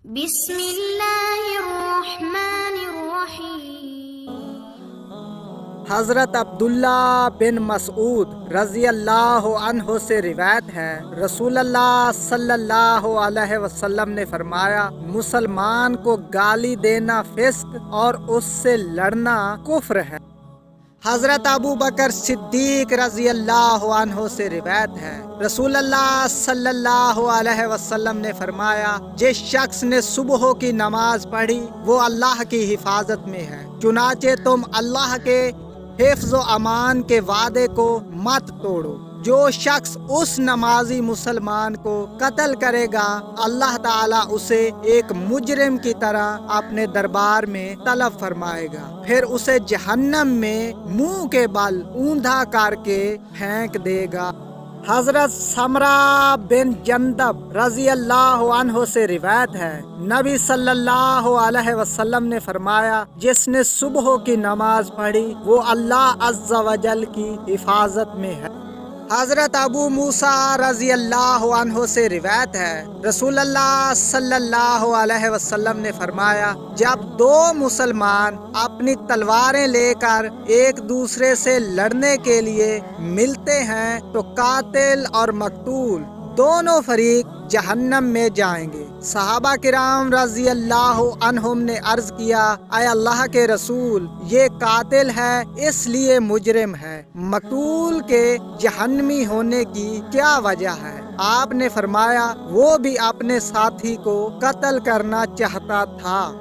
بسم اللہ الرحمن الرحیم۔ حضرت عبداللہ بن مسعود رضی اللہ عنہ سے روایت ہے، رسول اللہ صلی اللہ علیہ وسلم نے فرمایا، مسلمان کو گالی دینا فسق اور اس سے لڑنا کفر ہے۔ حضرت ابو بکر صدیق رضی اللہ عنہ سے روایت ہے، رسول اللہ صلی اللہ علیہ وسلم نے فرمایا، جس شخص نے صبح کی نماز پڑھی وہ اللہ کی حفاظت میں ہے، چنانچہ تم اللہ کے حفظ و امان کے وعدے کو مت توڑو۔ جو شخص اس نمازی مسلمان کو قتل کرے گا، اللہ تعالیٰ اسے ایک مجرم کی طرح اپنے دربار میں طلب فرمائے گا، پھر اسے جہنم میں منہ کے بل اوندھا کر کے پھینک دے گا۔ حضرت سمرہ بن جندب رضی اللہ عنہ سے روایت ہے، نبی صلی اللہ علیہ وسلم نے فرمایا، جس نے صبح کی نماز پڑھی وہ اللہ عز و جل کی حفاظت میں ہے۔ حضرت ابو موسیٰ رضی اللہ عنہ سے روایت ہے، رسول اللہ صلی اللہ علیہ وسلم نے فرمایا، جب دو مسلمان اپنی تلواریں لے کر ایک دوسرے سے لڑنے کے لیے ملتے ہیں تو قاتل اور مقتول دونوں فریق جہنم میں جائیں گے۔ صحابہ کرام رضی اللہ عنہم نے عرض کیا، اے اللہ کے رسول، یہ قاتل ہے اس لیے مجرم ہے، مقتول کے جہنمی ہونے کی کیا وجہ ہے؟ آپ نے فرمایا، وہ بھی اپنے ساتھی کو قتل کرنا چاہتا تھا۔